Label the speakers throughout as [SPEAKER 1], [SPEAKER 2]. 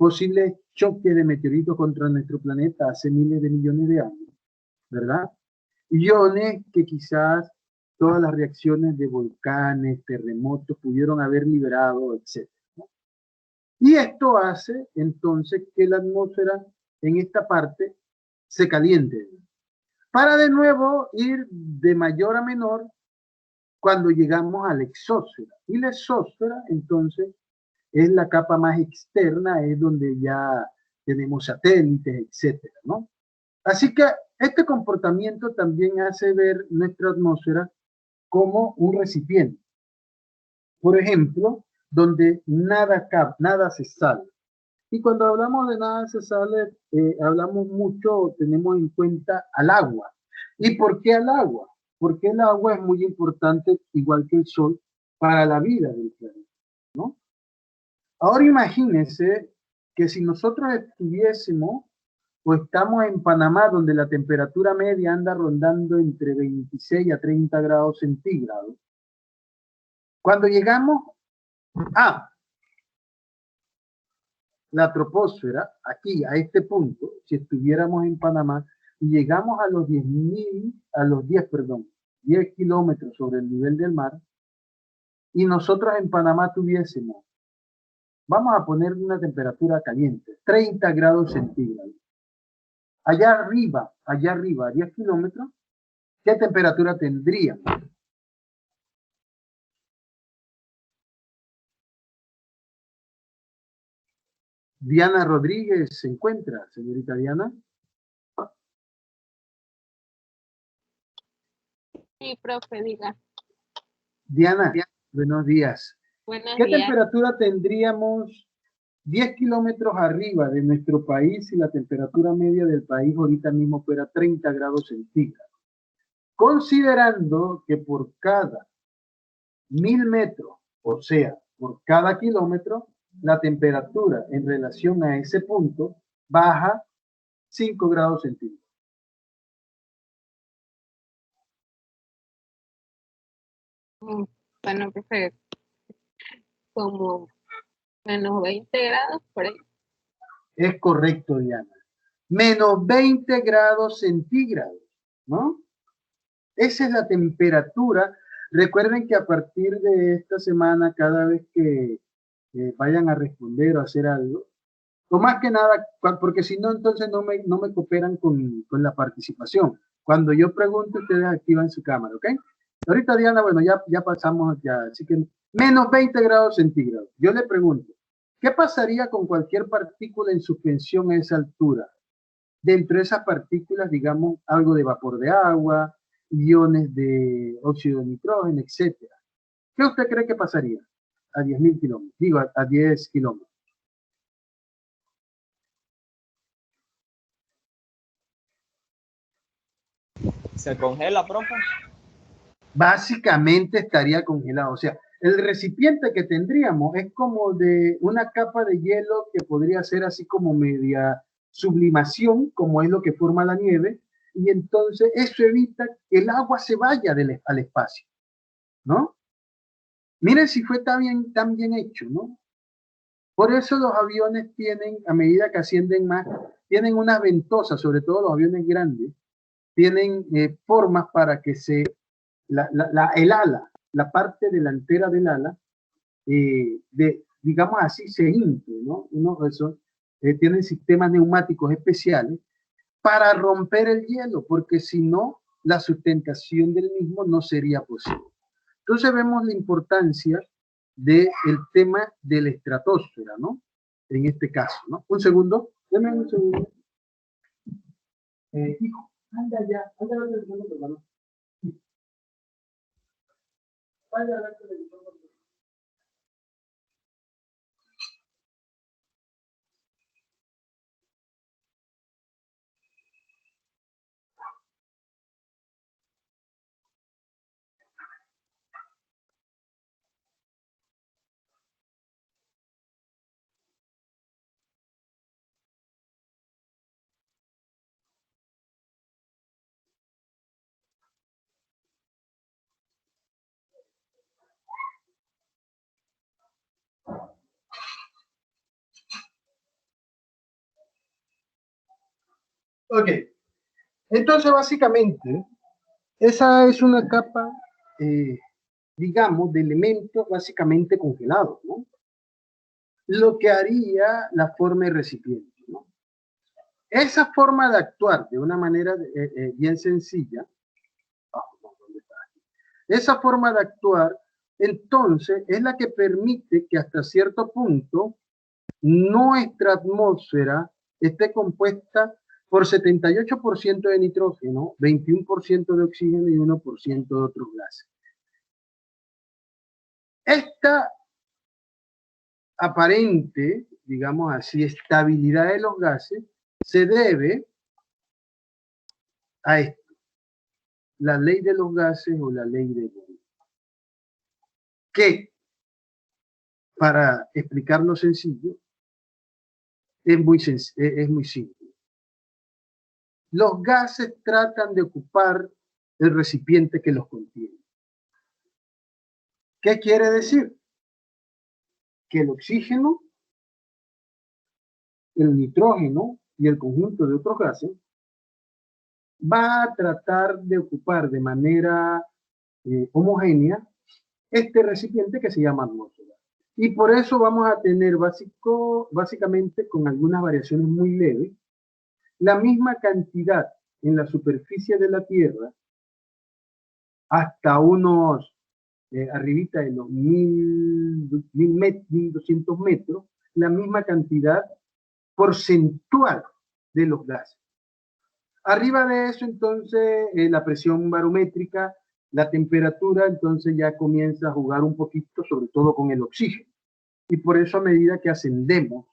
[SPEAKER 1] posibles choques de meteoritos contra nuestro planeta hace miles de millones de años, ¿verdad? Iones que quizás todas las reacciones de volcanes, terremotos pudieron haber liberado, etc. Y esto hace entonces que la atmósfera en esta parte se caliente, para de nuevo ir de mayor a menor cuando llegamos a la exósfera. Y la exósfera entonces es la capa más externa, es donde ya tenemos satélites, etcétera, ¿no? Así que este comportamiento también hace ver nuestra atmósfera como un recipiente. Por ejemplo, donde nada se sale. Y cuando hablamos de nada se sale, hablamos mucho, tenemos en cuenta al agua. ¿Y por qué al agua? Porque el agua es muy importante, igual que el sol, para la vida del planeta, ¿no? Ahora imagínense que si nosotros estuviésemos o estamos en Panamá, donde la temperatura media anda rondando entre 26 a 30 grados centígrados, cuando llegamos a la troposfera, aquí, a este punto, si estuviéramos en Panamá, y llegamos a los 10 kilómetros sobre el nivel del mar, y nosotros en Panamá tuviésemos, vamos a poner una temperatura caliente, 30 grados centígrados. Allá arriba, a 10 kilómetros, ¿qué temperatura tendría? Diana Rodríguez se encuentra, señorita Diana.
[SPEAKER 2] Sí, profe, diga.
[SPEAKER 1] Diana, buenos días.
[SPEAKER 2] Buenos
[SPEAKER 1] ¿Qué
[SPEAKER 2] días.
[SPEAKER 1] temperatura tendríamos 10 kilómetros arriba de nuestro país si la temperatura media del país ahorita mismo fuera 30 grados centígrados? Considerando que por cada 1000 metros, o sea, por cada kilómetro, la temperatura en relación a ese punto baja 5 grados centígrados.
[SPEAKER 2] Bueno, profe, como menos 20 grados por ahí.
[SPEAKER 1] Es correcto, Diana. Menos 20 grados centígrados, ¿no? Esa es la temperatura. Recuerden que a partir de esta semana, cada vez que vayan a responder o hacer algo, o más que nada, porque si no, entonces no me cooperan con la participación. Cuando yo pregunto, ustedes activan su cámara, ¿ok? Ahorita, Diana, bueno, ya pasamos, ya, así que menos 20 grados centígrados. Yo le pregunto, ¿qué pasaría con cualquier partícula en suspensión a esa altura? Dentro de esas partículas, digamos, algo de vapor de agua, iones de óxido de nitrógeno, etcétera. ¿Qué usted cree que pasaría a 10.000 kilómetros? Digo, a 10 kilómetros.
[SPEAKER 3] ¿Se congela, profe?
[SPEAKER 1] Básicamente estaría congelado. O sea, el recipiente que tendríamos es como de una capa de hielo que podría ser así como media sublimación, como es lo que forma la nieve, y entonces eso evita que el agua se vaya al espacio, ¿no? Miren si fue tan bien hecho, ¿no? Por eso los aviones tienen, a medida que ascienden más, tienen unas ventosas, sobre todo los aviones grandes, tienen formas para que el ala, la parte delantera del ala, digamos así, se infle, ¿no? Tienen sistemas neumáticos especiales para romper el hielo, porque si no, la sustentación del mismo no sería posible. Entonces vemos la importancia del tema de la estratosfera, ¿no? En este caso, ¿no? Un segundo, denme un segundo. Hijo, anda ya, anda a ver el segundo, hermano. Vaya a ver televisión. Ok. Entonces, básicamente, esa es una capa, digamos, de elementos básicamente congelados, ¿no? Lo que haría la forma de recipiente, ¿no? Esa forma de actuar de una manera bien sencilla, esa forma de actuar, entonces, es la que permite que hasta cierto punto nuestra atmósfera esté compuesta por 78% de nitrógeno, 21% de oxígeno y 1% de otros gases. Esta aparente, digamos así, estabilidad de los gases se debe a esto, la ley de los gases o la ley de Bohr, que, para explicarlo sencillo, es muy simple. Los gases tratan de ocupar el recipiente que los contiene. ¿Qué quiere decir? Que el oxígeno, el nitrógeno y el conjunto de otros gases va a tratar de ocupar de manera homogénea este recipiente que se llama atmósfera. Y por eso vamos a tener básicamente, con algunas variaciones muy leves, la misma cantidad en la superficie de la Tierra hasta unos arribita de los 1200 metros, la misma cantidad porcentual de los gases. Arriba de eso, entonces, la presión barométrica, la temperatura, entonces ya comienza a jugar un poquito, sobre todo con el oxígeno. Y por eso, a medida que ascendemos,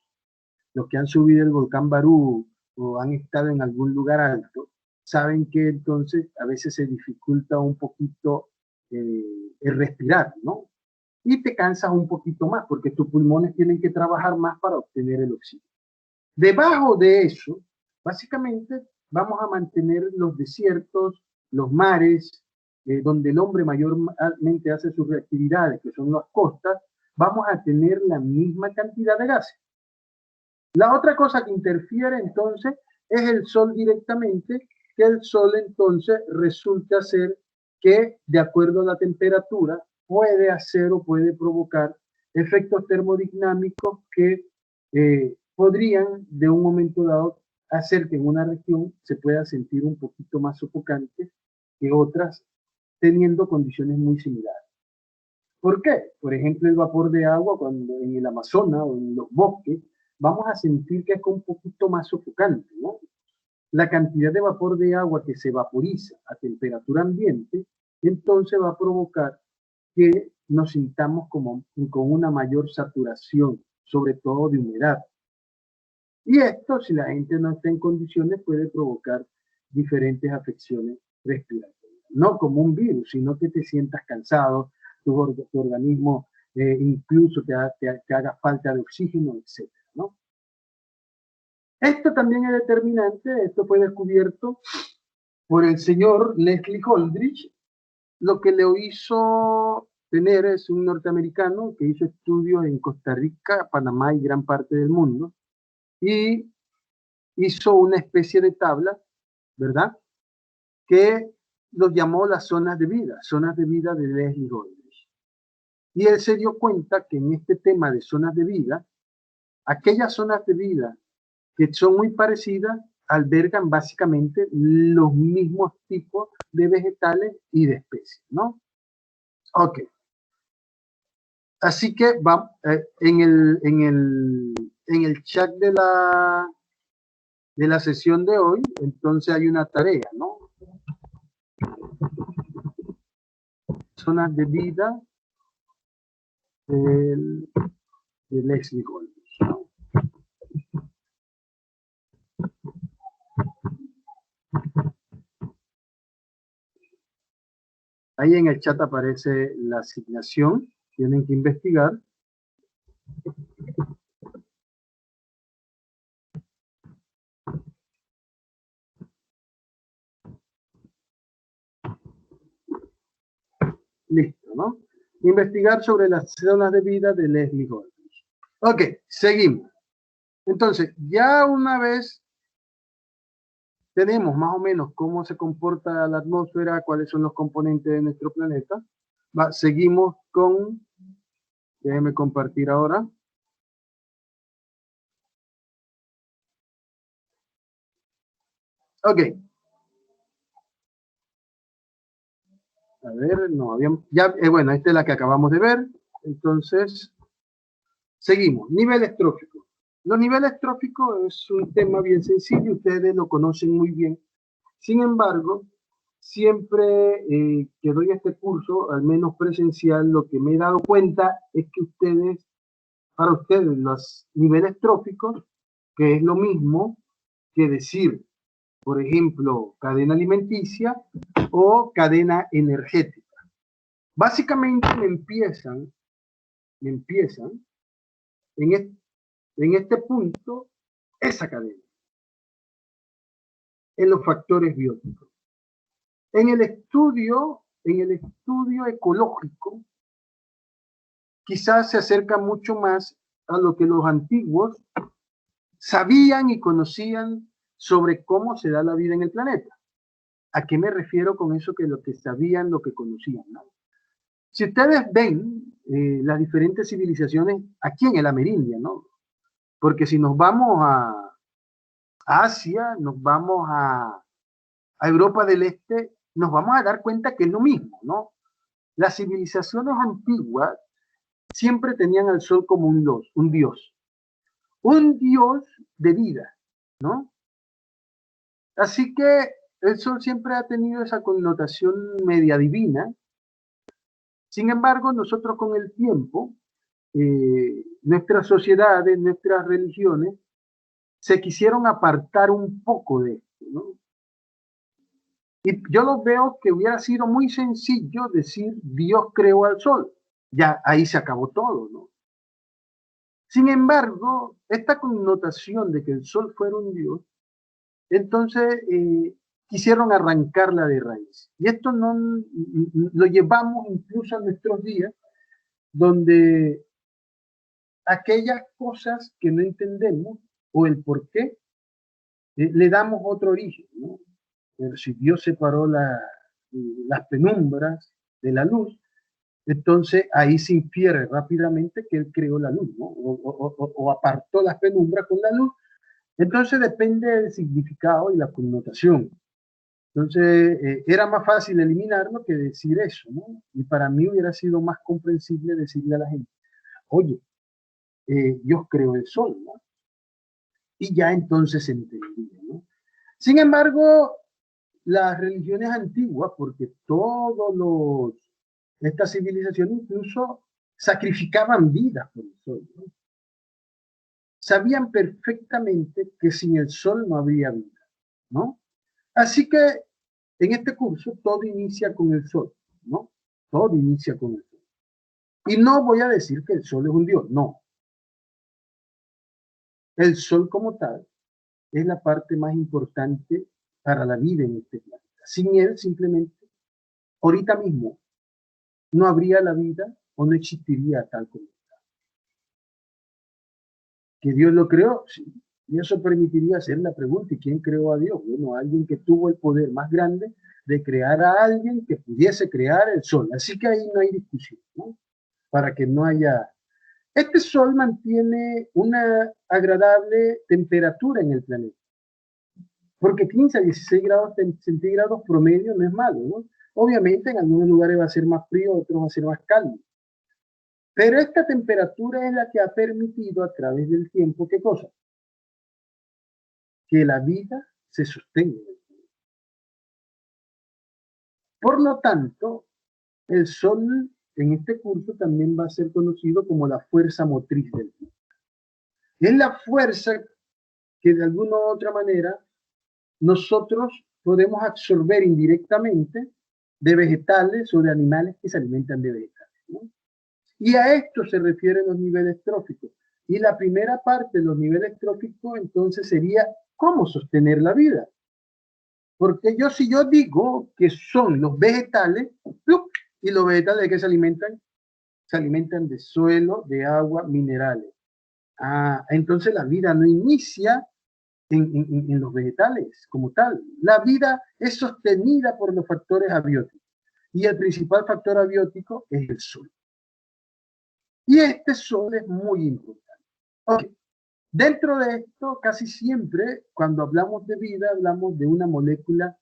[SPEAKER 1] los que han subido el volcán Barú o han estado en algún lugar alto, saben que entonces a veces se dificulta un poquito el respirar, ¿no? Y te cansas un poquito más porque tus pulmones tienen que trabajar más para obtener el oxígeno. Debajo de eso, básicamente, vamos a mantener los desiertos, los mares, donde el hombre mayormente hace sus actividades, que son las costas, vamos a tener la misma cantidad de gases. La otra cosa que interfiere entonces es el sol directamente, que el sol entonces resulta ser que, de acuerdo a la temperatura, puede hacer o puede provocar efectos termodinámicos que podrían de un momento dado hacer que en una región se pueda sentir un poquito más sofocante que otras, teniendo condiciones muy similares. ¿Por qué? Por ejemplo, el vapor de agua, cuando en el Amazonas o en los bosques, vamos a sentir que es un poquito más sofocante, ¿no? La cantidad de vapor de agua que se vaporiza a temperatura ambiente, entonces va a provocar que nos sintamos como con una mayor saturación, sobre todo de humedad. Y esto, si la gente no está en condiciones, puede provocar diferentes afecciones respiratorias. No como un virus, sino que te sientas cansado, tu organismo incluso te haga falta de oxígeno, etc., ¿no? Esto también es determinante, esto fue descubierto por el señor Leslie Holdridge. Lo que le hizo tener es un norteamericano que hizo estudios en Costa Rica, Panamá y gran parte del mundo, y hizo una especie de tabla, ¿verdad?, que los llamó las zonas de vida de Leslie Holdridge. Y él se dio cuenta que en este tema de zonas de vida, aquellas zonas de vida que son muy parecidas albergan básicamente los mismos tipos de vegetales y de especies, ¿no? Ok. Así que va, en el chat de la sesión de hoy, entonces hay una tarea, ¿no? Zonas de vida de Leslie Holdridge, ¿no? Ahí en el chat aparece la asignación, tienen que investigar. Listo, ¿no? Investigar sobre las zonas de vida de Leslie Holdridge. Ok, seguimos. Entonces, ya una vez tenemos más o menos cómo se comporta la atmósfera, cuáles son los componentes de nuestro planeta. Seguimos con, déjenme compartir ahora. Ok. A ver, no habíamos, ya, bueno, esta es la que acabamos de ver. Entonces, seguimos. Niveles tróficos. Los niveles tróficos es un tema bien sencillo, ustedes lo conocen muy bien. Sin embargo, siempre que doy este curso, al menos presencial, lo que me he dado cuenta es que para ustedes, los niveles tróficos, que es lo mismo que decir, por ejemplo, cadena alimenticia o cadena energética. Básicamente me empiezan en este punto esa cadena, en los factores bióticos. En el estudio ecológico, quizás se acerca mucho más a lo que los antiguos sabían y conocían sobre cómo se da la vida en el planeta. ¿A qué me refiero con eso que lo que sabían, lo que conocían, ¿no? Si ustedes ven las diferentes civilizaciones aquí en el Amerindia, ¿no? Porque si nos vamos a Asia, nos vamos a Europa del Este, nos vamos a dar cuenta que es lo mismo, ¿no? Las civilizaciones antiguas siempre tenían al sol como un dios de vida, ¿no? Así que el sol siempre ha tenido esa connotación media divina. Sin embargo, nosotros con el tiempo, nuestras sociedades, nuestras religiones, se quisieron apartar un poco de esto, ¿no? Y yo lo veo que hubiera sido muy sencillo decir Dios creó al sol. Ya ahí se acabó todo, ¿no? Sin embargo, esta connotación de que el sol fuera un dios, entonces quisieron arrancarla de raíz. Y esto no lo llevamos incluso a nuestros días, donde aquellas cosas que no entendemos o el por qué, le damos otro origen, ¿no? Pero si Dios separó las penumbras de la luz, entonces ahí se infiere rápidamente que Él creó la luz, ¿no? O apartó las penumbras con la luz. Entonces depende del significado y la connotación. Entonces era más fácil eliminarlo que decir eso, ¿no? Y para mí hubiera sido más comprensible decirle a la gente, oye, Dios creó el sol, ¿no? Y ya entonces se entendía, ¿no? Sin embargo, las religiones antiguas, porque estas civilizaciones incluso sacrificaban vidas por el sol, ¿no? Sabían perfectamente que sin el sol no habría vida, ¿no? Así que en este curso todo inicia con el sol, ¿no? Todo inicia con el sol. Y no voy a decir que el sol es un dios, no. El sol como tal es la parte más importante para la vida en este planeta. Sin él, simplemente, ahorita mismo, no habría la vida o no existiría tal como está. ¿Que Dios lo creó? Sí. Y eso permitiría hacer la pregunta, ¿y quién creó a Dios? Bueno, alguien que tuvo el poder más grande de crear a alguien que pudiese crear el sol. Así que ahí no hay discusión, ¿no? Para que no haya... Este sol mantiene una agradable temperatura en el planeta. Porque 15 a 16 grados centígrados promedio no es malo, ¿no? Obviamente en algunos lugares va a ser más frío, otros va a ser más cálido. Pero esta temperatura es la que ha permitido a través del tiempo, ¿qué cosa? Que la vida se sostenga. Por lo tanto, el sol en este curso también va a ser conocido como la fuerza motriz del planeta. Es la fuerza que de alguna u otra manera nosotros podemos absorber indirectamente de vegetales o de animales que se alimentan de vegetales, ¿no? Y a esto se refieren los niveles tróficos. Y la primera parte de los niveles tróficos entonces sería cómo sostener la vida. Porque si yo digo que son los vegetales, y los vegetales ¿de qué se alimentan? Se alimentan de suelo, de agua, minerales. Entonces la vida no inicia en los vegetales como tal. La vida es sostenida por los factores abióticos y el principal factor abiótico es el sol. Y este sol es muy importante. Okay. Dentro de esto, casi siempre, cuando hablamos de vida, hablamos de una molécula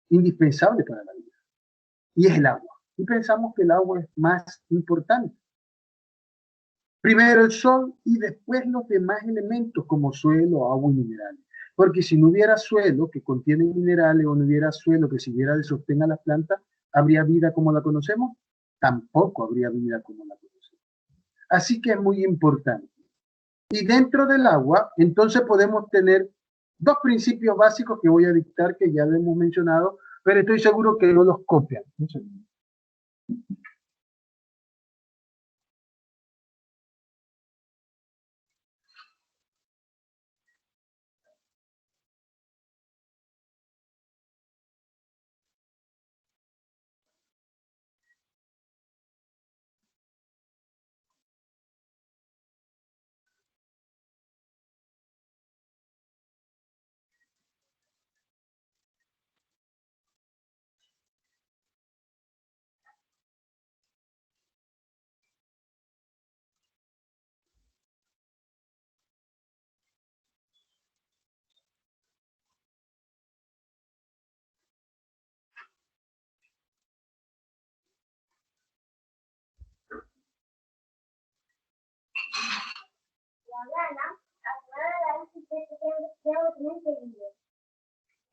[SPEAKER 1] indispensable para la vida, y es el agua. Y pensamos que el agua es más importante. Primero el sol y después los demás elementos como suelo, agua y minerales. Porque si no hubiera suelo que contiene minerales o no hubiera suelo que sirviera de sostén a las plantas, ¿habría vida como la conocemos? Tampoco habría vida como la conocemos. Así que es muy importante. Y dentro del agua, entonces podemos tener dos principios básicos que voy a dictar, que ya lo hemos mencionado, pero estoy seguro que no los copian.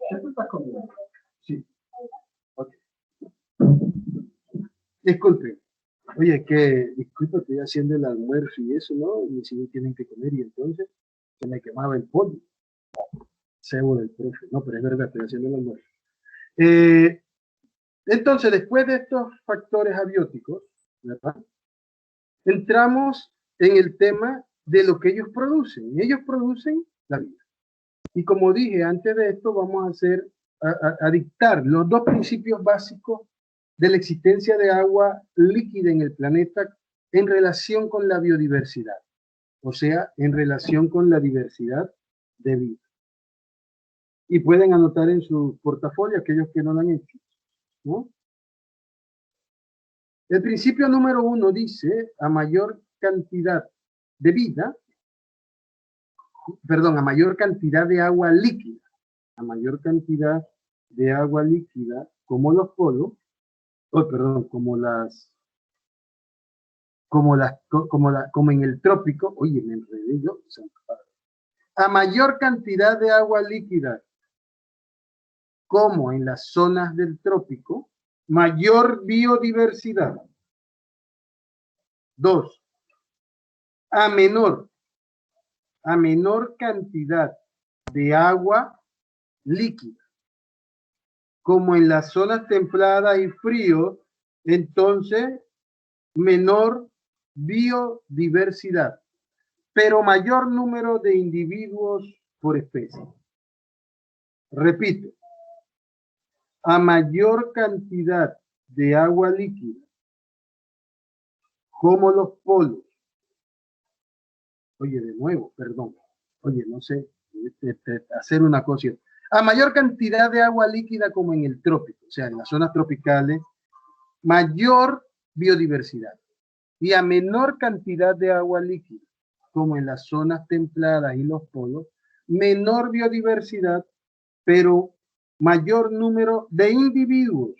[SPEAKER 1] ¿Esto está conmigo? Sí. Okay. Disculpe. Oye, que disculpe, estoy haciendo el almuerzo y eso, ¿no? Y si tienen que comer y entonces se me quemaba el pollo. Cebo del profe. No, pero es verdad, estoy haciendo el almuerzo. Entonces, después de estos factores abióticos, ¿verdad? Entramos en el tema de lo que ellos producen. Ellos producen la vida. Y como dije, antes de esto vamos a hacer, a dictar los dos principios básicos de la existencia de agua líquida en el planeta en relación con la biodiversidad. O sea, en relación con la diversidad de vida. Y pueden anotar en su portafolio aquellos que no lo han hecho, ¿no? El principio número 1 dice, a mayor cantidad de vida, perdón, a mayor cantidad de agua líquida, a mayor cantidad de agua líquida, como los polos, perdón, como en el trópico, oye, me enredé yo, a mayor cantidad de agua líquida, como en las zonas del trópico, mayor biodiversidad. 2. A menor cantidad de agua líquida, como en las zonas templadas y frío, entonces menor biodiversidad, pero mayor número de individuos por especie. Repito, a mayor cantidad de agua líquida, como los polos. Oye, de nuevo, perdón. Oye, no sé, hacer una cosa. A mayor cantidad de agua líquida como en el trópico, o sea, en las zonas tropicales, mayor biodiversidad. Y a menor cantidad de agua líquida, como en las zonas templadas y los polos, menor biodiversidad, pero mayor número de individuos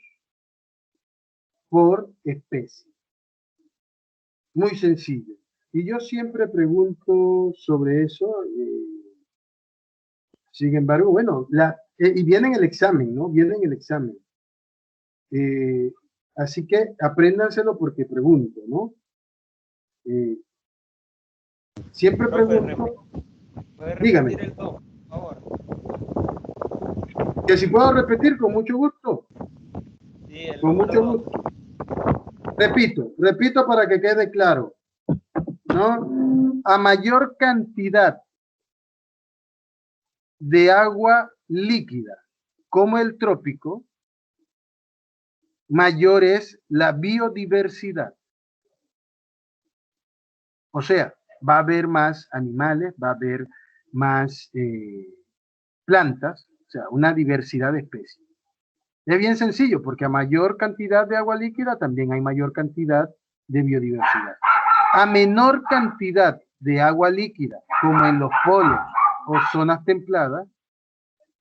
[SPEAKER 1] por especie. Muy sencillo. Y yo siempre pregunto sobre eso. Sin embargo, bueno, y viene en el examen, ¿no? Viene en el examen. Así que apréndanselo porque pregunto, ¿no? Siempre pregunto. Dígame.
[SPEAKER 3] El 2, por favor.
[SPEAKER 1] Que si puedo repetir, con mucho gusto.
[SPEAKER 3] Sí,
[SPEAKER 1] Con mucho gusto. Repito para que quede claro, ¿no? A mayor cantidad de agua líquida, como el trópico, mayor es la biodiversidad. O sea, va a haber más animales, va a haber más plantas, o sea, una diversidad de especies. Es bien sencillo, porque a mayor cantidad de agua líquida también hay mayor cantidad de biodiversidad. A menor cantidad de agua líquida, como en los polos o zonas templadas,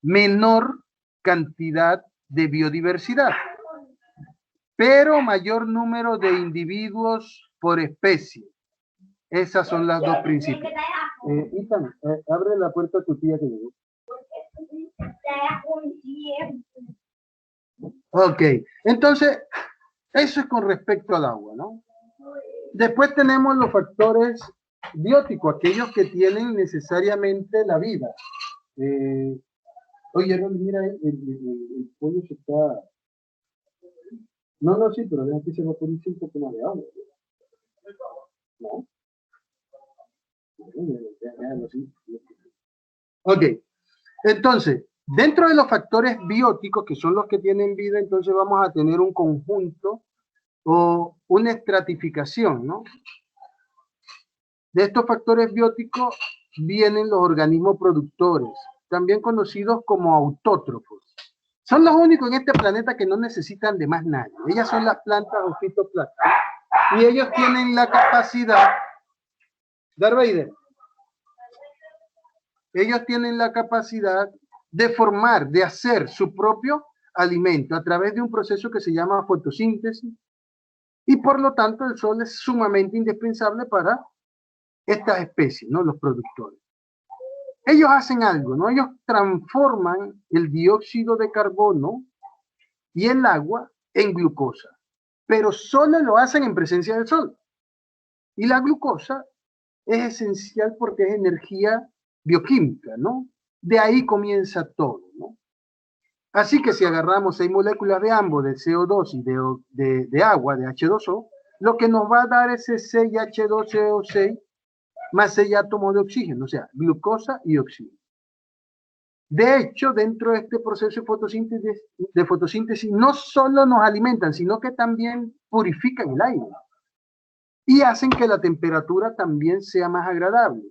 [SPEAKER 1] menor cantidad de biodiversidad, pero mayor número de individuos por especie. Esas son las dos principios. Ethan, abre la puerta a tu tía que llegó. Ok, entonces, eso es con respecto al agua, ¿no? Después tenemos los factores bióticos, aquellos que tienen necesariamente la vida. Oye, Ron, mira, el pollo se está... No, sí, pero deja que se vaporice un poco más de agua. ¿No? Ok, entonces, dentro de los factores bióticos, que son los que tienen vida, entonces vamos a tener un conjunto o una estratificación, ¿no? De estos factores bióticos vienen los organismos productores, también conocidos como autótrofos. Son los únicos en este planeta que no necesitan de más nadie. Ellas son las plantas o fitoplancton. Y ellos tienen la capacidad, Darth Vader, ellos tienen la capacidad de formar, de hacer su propio alimento a través de un proceso que se llama fotosíntesis. Y por lo tanto el sol es sumamente indispensable para estas especies, ¿no? Los productores. Ellos hacen algo, ¿no? Ellos transforman el dióxido de carbono y el agua en glucosa, pero solo lo hacen en presencia del sol. Y la glucosa es esencial porque es energía bioquímica, ¿no? De ahí comienza todo, ¿no? Así que si agarramos 6 moléculas de ambos, de CO2 y de agua, de H2O, lo que nos va a dar es ese 6H12O6 más 6 átomos de oxígeno, o sea, glucosa y oxígeno. De hecho, dentro de este proceso de fotosíntesis no solo nos alimentan, sino que también purifican el aire y hacen que la temperatura también sea más agradable.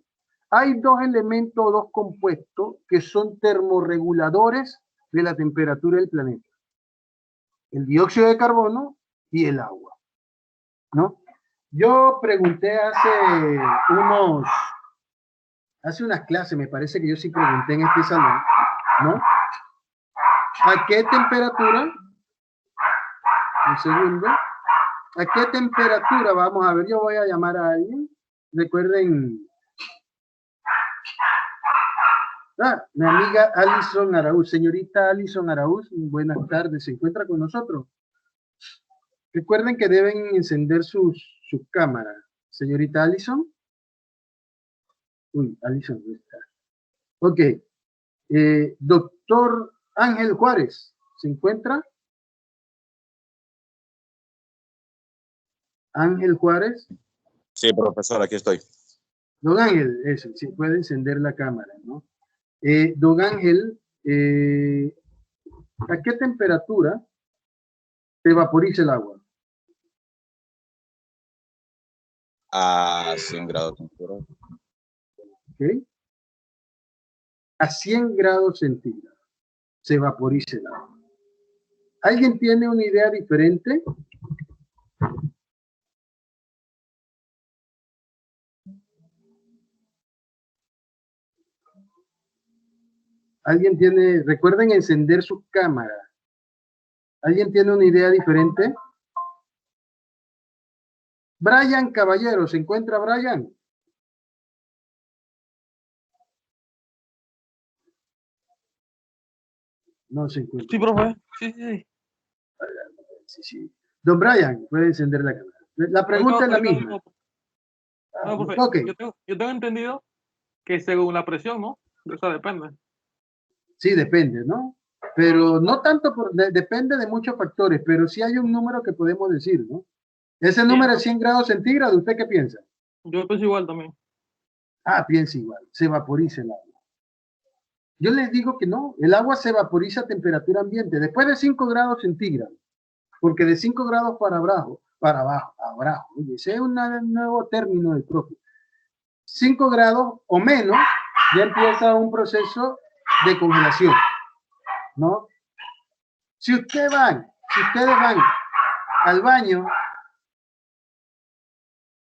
[SPEAKER 1] Hay dos elementos, dos compuestos que son termorreguladores de la temperatura del planeta: el dióxido de carbono y el agua, ¿no? Yo pregunté hace unas clases, me parece que yo sí pregunté en este salón, ¿no? ¿A qué temperatura? Un segundo. ¿A qué temperatura? Vamos a ver, yo voy a llamar a alguien. Recuerden. Mi amiga Alison Araúz. Señorita Alison Araúz, buenas tardes. ¿Se encuentra con nosotros? Recuerden que deben encender sus cámaras. Señorita Alison. Uy, Alison no está. Ok. Doctor Ángel Juárez, ¿se encuentra? Ángel Juárez.
[SPEAKER 4] Sí, profesor, aquí estoy.
[SPEAKER 1] Don Ángel, eso, sí, puede encender la cámara, ¿no? Don Ángel, ¿a qué temperatura se vaporiza el agua?
[SPEAKER 4] A 100 grados centígrados.
[SPEAKER 1] ¿Okay? A 100 grados centígrados se vaporiza el agua. ¿Alguien tiene una idea diferente? ¿Alguien tiene, recuerden encender su cámara? ¿Alguien tiene una idea diferente? Brian Caballero, ¿se encuentra Brian? No se encuentra.
[SPEAKER 5] Sí, profe. Sí.
[SPEAKER 1] Sí. Don Brian, puede encender la cámara. La pregunta es la misma.
[SPEAKER 5] No, profe,
[SPEAKER 1] Ok.
[SPEAKER 5] yo tengo entendido que según la presión, ¿no? De eso depende.
[SPEAKER 1] Sí, depende, ¿no? Pero no tanto, depende de muchos factores, pero sí hay un número que podemos decir, ¿no? Ese número es 100 grados centígrados, ¿usted qué piensa?
[SPEAKER 5] Yo pienso igual también.
[SPEAKER 1] Piensa igual, se vaporiza el agua. Yo les digo que no, el agua se vaporiza a temperatura ambiente, después de 5 grados centígrados, porque de 5 grados para abajo, oye, ese es un nuevo término del profe. 5 grados o menos, ya empieza un proceso de congelación, ¿no? Si ustedes van al baño,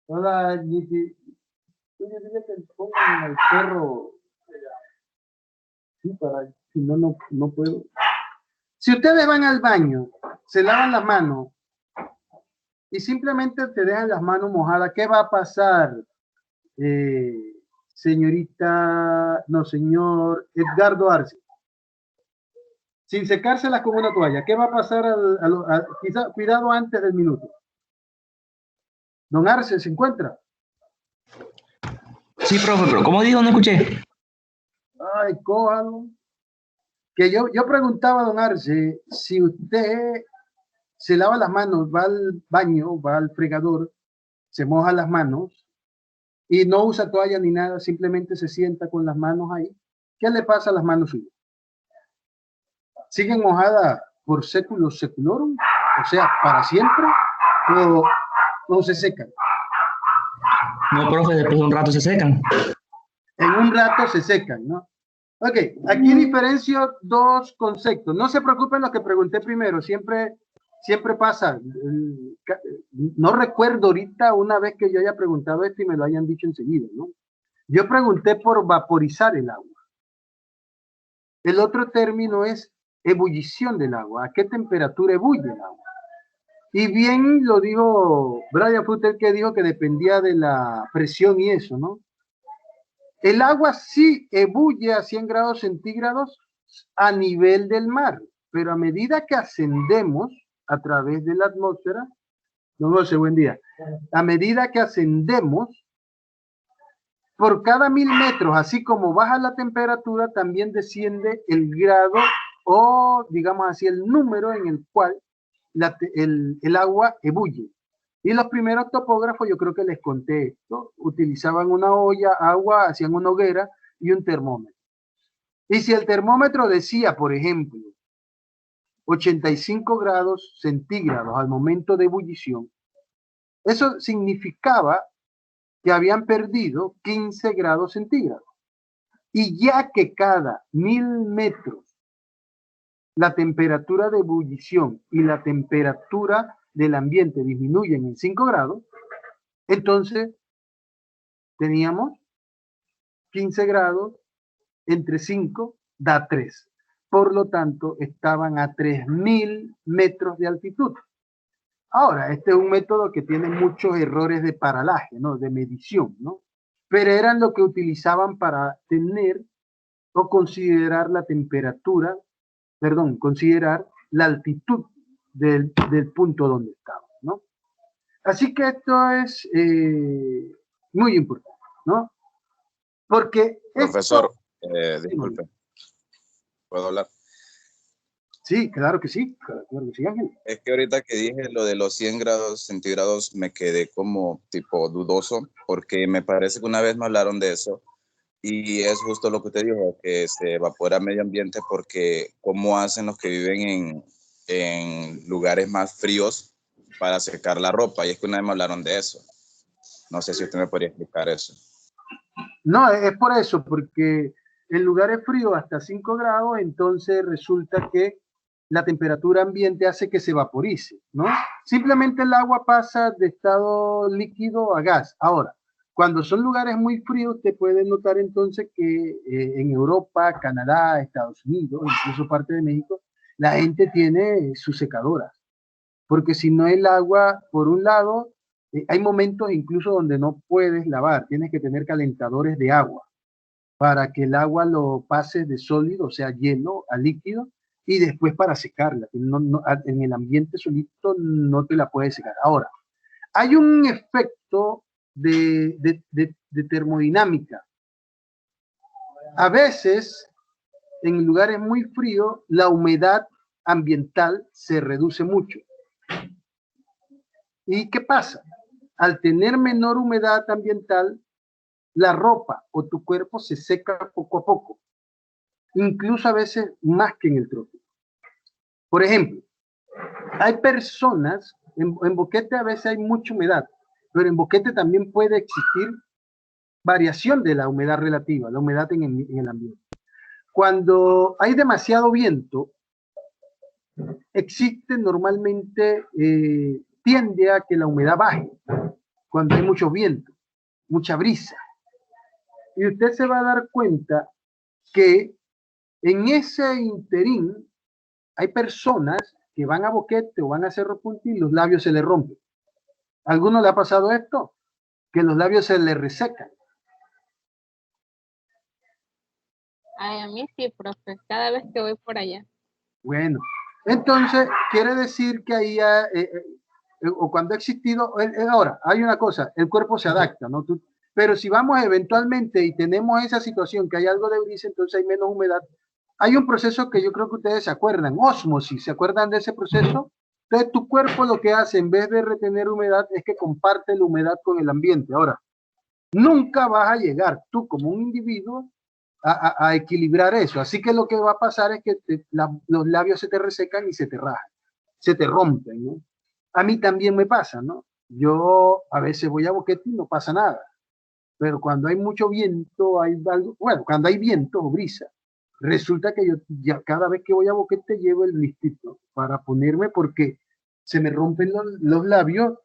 [SPEAKER 1] hola, Niti, yo diría que pongan al perro, sí, si no, no puedo. Si ustedes van al baño, se lavan las manos y simplemente te dejan las manos mojadas, ¿qué va a pasar, señorita, no, señor Edgardo Arce? Sin secárselas con una toalla, ¿qué va a pasar quizá, cuidado antes del minuto? Don Arce, ¿se encuentra?
[SPEAKER 6] Sí, profe, pero ¿cómo dijo? No escuché.
[SPEAKER 1] Ay, cójalo. Que yo preguntaba a don Arce, si usted se lava las manos, va al baño, va al fregador, se moja las manos y no usa toalla ni nada, simplemente se sienta con las manos ahí, ¿qué le pasa a las manos suyas? ¿Siguen mojadas por séculos seculorum? O sea, ¿para siempre? ¿O se secan?
[SPEAKER 6] No, profe, después de un rato se secan.
[SPEAKER 1] En un rato se secan, ¿no? Ok, aquí diferencio dos conceptos. No se preocupen lo que pregunté primero, siempre pasa. No recuerdo ahorita una vez que yo haya preguntado esto y me lo hayan dicho enseguida, ¿no? Yo pregunté por vaporizar el agua. El otro término es ebullición del agua. ¿A qué temperatura ebulle el agua? Y bien lo dijo Brian Futter, que dijo que dependía de la presión y eso, ¿no? El agua sí ebulle a 100 grados centígrados a nivel del mar, pero a medida que ascendemos a través de la atmósfera, don José, buen día, a medida que ascendemos, por cada 1000 metros, así como baja la temperatura, también desciende el grado o, digamos así, el número en el cual el agua ebulle. Y los primeros topógrafos, yo creo que les conté esto, utilizaban una olla, agua, hacían una hoguera y un termómetro. Y si el termómetro decía, por ejemplo, 85 grados centígrados al momento de ebullición, eso significaba que habían perdido 15 grados centígrados. Y ya que cada 1000 metros la temperatura de ebullición y la temperatura del ambiente disminuyen en 5 grados, entonces teníamos 15 grados entre 5 da 3. Por lo tanto, estaban a 3000 metros de altitud. Ahora, este es un método que tiene muchos errores de paralaje, ¿no? De medición, ¿no? Pero eran lo que utilizaban para tener o considerar la temperatura, perdón, considerar la altitud del punto donde estaba, ¿no? Así que esto es muy importante, ¿no? Porque
[SPEAKER 4] Profesor,
[SPEAKER 1] esto...
[SPEAKER 4] disculpe, ¿puedo hablar?
[SPEAKER 1] Sí, claro que sí, Ángel.
[SPEAKER 4] Es que ahorita que dije lo de los 100 grados centígrados me quedé como tipo dudoso, porque me parece que una vez me hablaron de eso y es justo lo que usted dijo, que se evapora medio ambiente porque cómo hacen los que viven en lugares más fríos para secar la ropa, y es que una vez me hablaron de eso. No sé si usted me podría explicar eso.
[SPEAKER 1] No, es por eso, porque en lugares fríos hasta 5 grados, entonces resulta que la temperatura ambiente hace que se vaporice, ¿no? Simplemente el agua pasa de estado líquido a gas. Ahora, cuando son lugares muy fríos, te pueden notar entonces que en Europa, Canadá, Estados Unidos, incluso parte de México, la gente tiene sus secadoras. Porque si no el agua, por un lado, hay momentos incluso donde no puedes lavar, tienes que tener calentadores de agua para que el agua lo pases de sólido, o sea, hielo a líquido, y después para secarla. En el ambiente solito no te la puedes secar. Ahora, hay un efecto de termodinámica. A veces, en lugares muy fríos, la humedad ambiental se reduce mucho. ¿Y qué pasa? Al tener menor humedad ambiental, la ropa o tu cuerpo se seca poco a poco, incluso a veces más que en el trópico. Por ejemplo, hay personas, en Boquete a veces hay mucha humedad, pero en Boquete también puede existir variación de la humedad relativa, la humedad en el ambiente. cuando hay demasiado viento, existe normalmente, tiende a que la humedad baje, cuando hay mucho viento, mucha brisa. Y usted se va a dar cuenta que en ese interín hay personas que van a boquete o van a cerro punti y los labios se les rompen. ¿A alguno le ha pasado esto? Que los labios se les resecan.
[SPEAKER 2] Ay, a mí sí, profe, cada vez que voy por allá.
[SPEAKER 1] Bueno, entonces quiere decir que ahí, o cuando ha existido, ahora, hay una cosa, el cuerpo se adapta, ¿no? Pero si vamos eventualmente y tenemos esa situación que hay algo de brisa, entonces hay menos humedad. Hay un proceso que yo creo que ustedes se acuerdan, ósmosis, ¿se acuerdan de ese proceso? Entonces tu cuerpo lo que hace en vez de retener humedad es que comparte la humedad con el ambiente. Ahora, nunca vas a llegar tú como un individuo a equilibrar eso. Así que lo que va a pasar es que los labios se te resecan y se te rajan, se te rompen, ¿no? A mí también me pasa, ¿no? Yo a veces voy a boquete y no pasa nada. Pero cuando hay mucho viento, hay algo, bueno, cuando hay viento o brisa, resulta que yo ya cada vez que voy a boquete llevo el listito para ponerme porque se me rompen los labios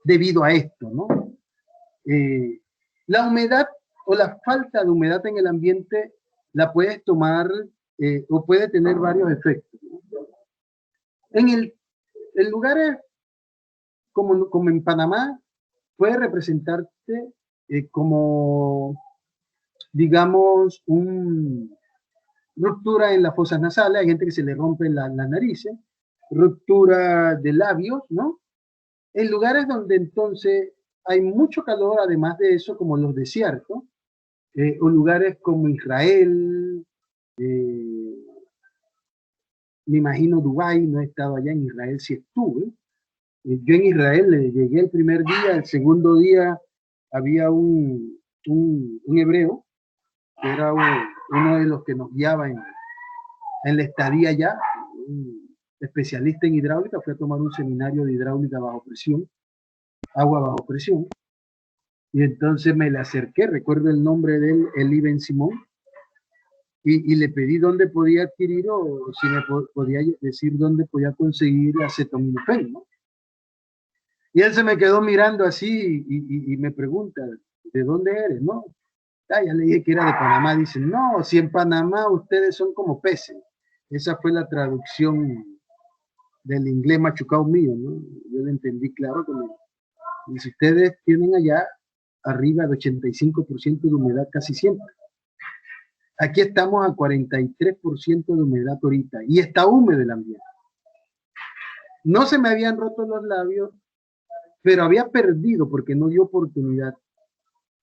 [SPEAKER 1] debido a esto, ¿no? La humedad o la falta de humedad en el ambiente la puedes tomar o puede tener varios efectos, ¿no? En lugares como en Panamá, puede representarte como, digamos, una ruptura en las fosas nasales. Hay gente que se le rompen las narices, ruptura de labios, ¿no? En lugares donde entonces hay mucho calor, además de eso, como los desiertos, o lugares como Israel, me imagino Dubái, no he estado allá, en Israel sí estuve. Yo en Israel llegué el primer día, el segundo día había un hebreo, que era uno de los que nos guiaba en la estadía allá, un especialista en hidráulica. Fue a tomar un seminario de hidráulica bajo presión, agua bajo presión, y entonces me le acerqué, recuerdo el nombre de él, Eli Ben Simón, y le pedí dónde podía adquirir o si me podía decir dónde podía conseguir acetaminofén, ¿no? Y él se me quedó mirando así y me pregunta, ¿de dónde eres? No, ya le dije que era de Panamá. Dice, no, si en Panamá ustedes son como peces. Esa fue la traducción del inglés machucado mío, ¿no? Yo le entendí claro. Y si ustedes tienen allá arriba de 85% de humedad casi siempre. Aquí estamos a 43% de humedad ahorita y está húmedo el ambiente. No se me habían roto los labios, pero había perdido, porque no dio oportunidad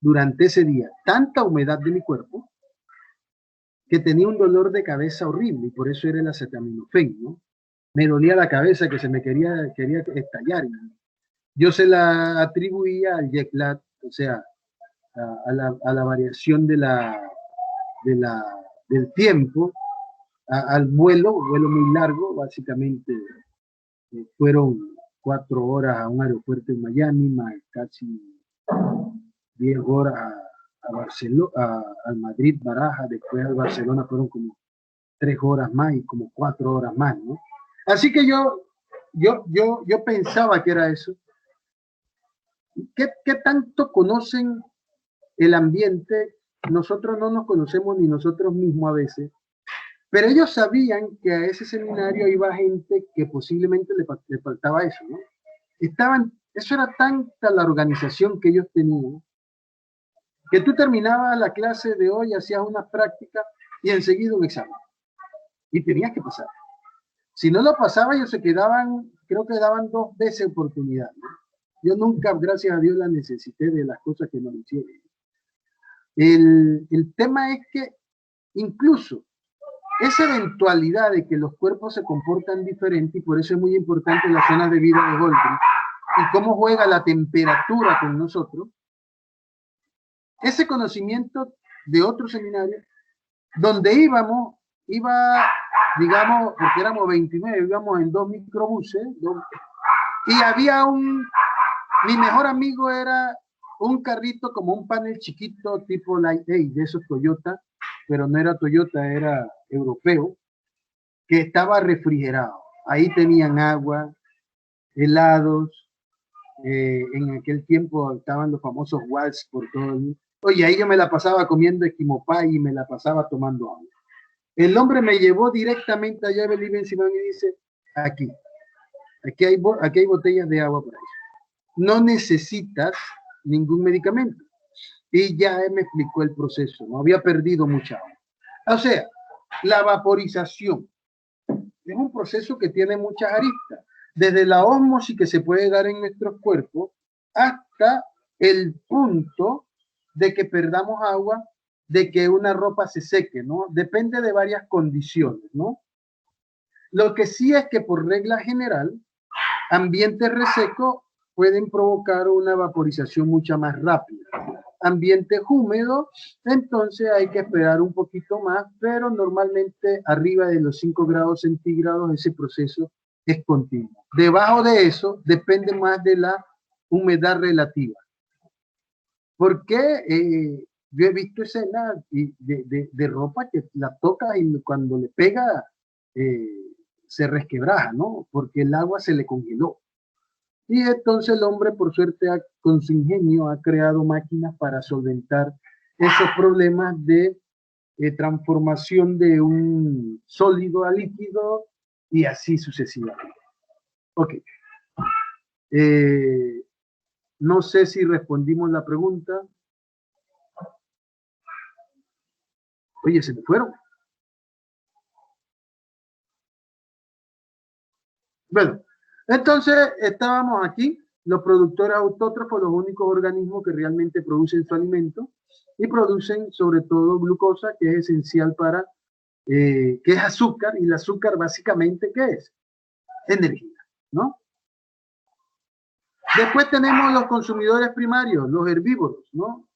[SPEAKER 1] durante ese día, tanta humedad de mi cuerpo que tenía un dolor de cabeza horrible y por eso era el acetaminofén, ¿no? Me dolía la cabeza que se me quería estallar. Yo se la atribuía al jet lag, o sea, a la variación del tiempo, al vuelo muy largo, básicamente fueron 4 horas a un aeropuerto en Miami, más casi 10 horas a Barcelona, a Madrid, Baraja, después a Barcelona fueron como 3 horas más y como 4 horas más, ¿no? Así que yo pensaba que era eso. ¿Qué tanto conocen el ambiente? Nosotros no nos conocemos ni nosotros mismos a veces, pero ellos sabían que a ese seminario iba gente que posiblemente le faltaba eso, ¿no? Eso era tanta la organización que ellos tenían, que tú terminabas la clase de hoy, hacías una práctica y enseguida un examen. Y tenías que pasar. Si no lo pasaba, ellos se quedaban, creo que daban 2 veces oportunidad, ¿no? Yo nunca, gracias a Dios, la necesité de las cosas que nos hicieron. El tema es que incluso esa eventualidad de que los cuerpos se comportan diferente, y por eso es muy importante las zonas de vida de Goldring y cómo juega la temperatura con nosotros, ese conocimiento de otro seminario, donde iba, digamos, porque éramos 29, íbamos en 2 microbuses, y había mi mejor amigo era un carrito como un panel chiquito tipo Light A, de esos Toyota, pero no era Toyota, era europeo, que estaba refrigerado. Ahí tenían agua, helados, en aquel tiempo estaban los famosos Waltz por todo el mundo. Oye, ahí yo me la pasaba comiendo esquimopay y me la pasaba tomando agua. El hombre me llevó directamente allá a Belén Simón y dice, aquí hay botellas de agua para eso. No necesitas ningún medicamento. Y ya él me explicó el proceso, no había perdido mucha agua. O sea, la vaporización es un proceso que tiene muchas aristas, desde la ósmosis que se puede dar en nuestros cuerpos hasta el punto de que perdamos agua, de que una ropa se seque, ¿no? Depende de varias condiciones, ¿no? Lo que sí es que por regla general, ambientes resecos pueden provocar una vaporización mucho más rápida. Ambientes húmedos, entonces hay que esperar un poquito más, pero normalmente arriba de los 5 grados centígrados ese proceso es continuo. Debajo de eso depende más de la humedad relativa. Porque yo he visto escenas de ropa que la toca y cuando le pega se resquebraja, ¿no? Porque el agua se le congeló. Y entonces el hombre, por suerte, con su ingenio, ha creado máquinas para solventar esos problemas de transformación de un sólido a líquido y así sucesivamente. Ok. No sé si respondimos la pregunta. Oye, se me fueron. Bueno, entonces estábamos aquí, los productores autótrofos, los únicos organismos que realmente producen su alimento y producen sobre todo glucosa, que es esencial para, que es azúcar, y el azúcar básicamente, ¿qué es? Energía, ¿no? Después tenemos los consumidores primarios, los herbívoros, ¿no?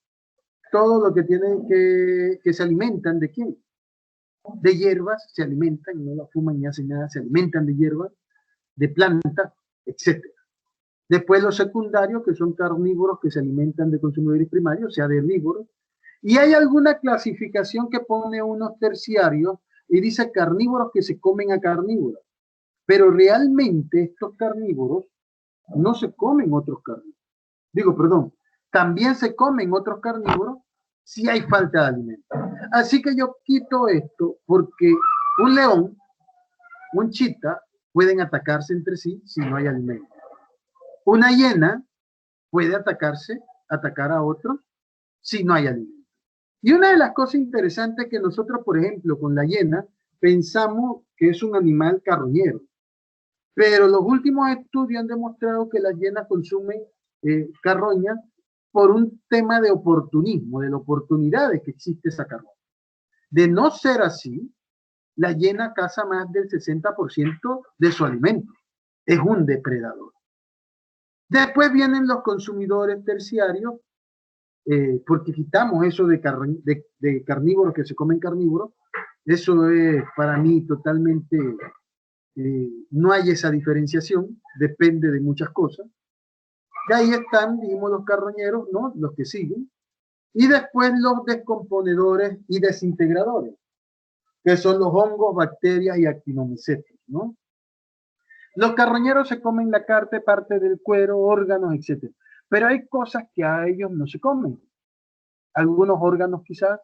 [SPEAKER 1] Todo lo que tienen que se alimentan, ¿de quién? De hierbas, se alimentan, no la fuman ni hacen nada, se alimentan de hierbas, de plantas, etc. Después los secundarios, que son carnívoros que se alimentan de consumidores primarios, o sea, de herbívoros. Y hay alguna clasificación que pone unos terciarios y dice carnívoros que se comen a carnívoros. Pero realmente estos carnívoros no se comen otros carnívoros. Digo, perdón, también se comen otros carnívoros si hay falta de alimento. Así que yo quito esto porque un león, un chita, pueden atacarse entre sí si no hay alimento. Una hiena puede atacar a otro si no hay alimento. Y una de las cosas interesantes es que nosotros, por ejemplo, con la hiena, pensamos que es un animal carroñero. Pero los últimos estudios han demostrado que las hienas consumen carroña por un tema de oportunismo, de las oportunidades que existe esa carroña. De no ser así, la hiena caza más del 60% de su alimento. Es un depredador. Después vienen los consumidores terciarios, porque quitamos eso de carnívoros que se comen carnívoros. Eso es para mí totalmente, no hay esa diferenciación, depende de muchas cosas. Y ahí están, digamos, los carroñeros, ¿no? Los que siguen. Y después los descomponedores y desintegradores, que son los hongos, bacterias y actinomycetos, ¿no? Los carroñeros se comen la carne, parte del cuero, órganos, etc. Pero hay cosas que a ellos no se comen. Algunos órganos quizás,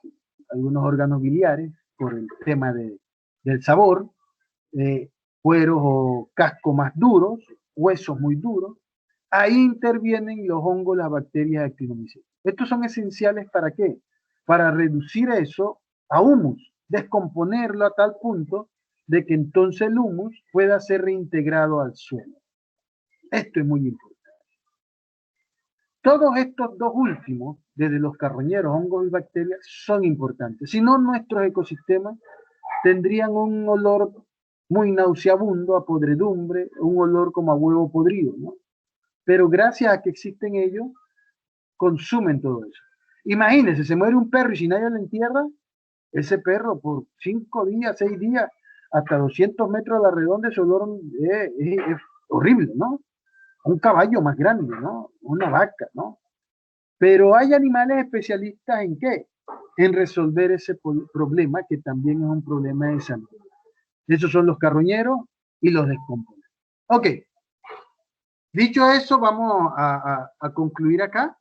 [SPEAKER 1] algunos órganos biliares, por el tema del sabor, cueros o cascos más duros, huesos muy duros. Ahí intervienen los hongos, las bacterias, actinomycetos. Estos son esenciales ¿para qué? Para reducir eso a humus, descomponerlo a tal punto de que entonces el humus pueda ser reintegrado al suelo. Esto es muy importante. Todos estos dos últimos, desde los carroñeros, hongos y bacterias, son importantes. Si no, nuestros ecosistemas tendrían un olor muy nauseabundo, a podredumbre, un olor como a huevo podrido, ¿no? Pero gracias a que existen ellos, consumen todo eso. Imagínense, se muere un perro y si nadie lo entierra, ese perro por 5 días, 6 días, hasta 200 metros a la redonda, ese olor es horrible, ¿no? Un caballo más grande, ¿no? Una vaca, ¿no? Pero hay animales especialistas en qué? En resolver ese problema, que también es un problema de salud. Esos son los carroñeros y los descomponentes. Ok. Dicho eso, vamos a concluir acá.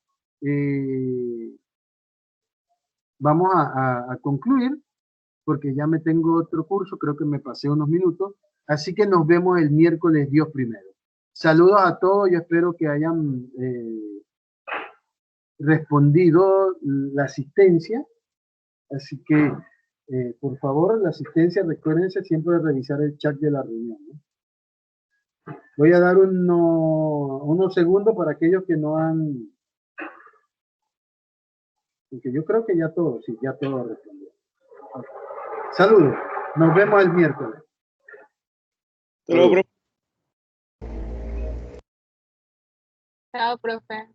[SPEAKER 1] Vamos a concluir, porque ya me tengo otro curso, creo que me pasé unos minutos. Así que nos vemos el miércoles, Dios primero. Saludos a todos, yo espero que hayan respondido la asistencia. Así que, por favor, la asistencia, recuérdense siempre de revisar el chat de la reunión, ¿no? Voy a dar unos segundos para aquellos que no han... Porque yo creo que ya todos, sí, ya todos respondieron. Okay. Saludos, nos vemos el miércoles.
[SPEAKER 2] Chao, profe.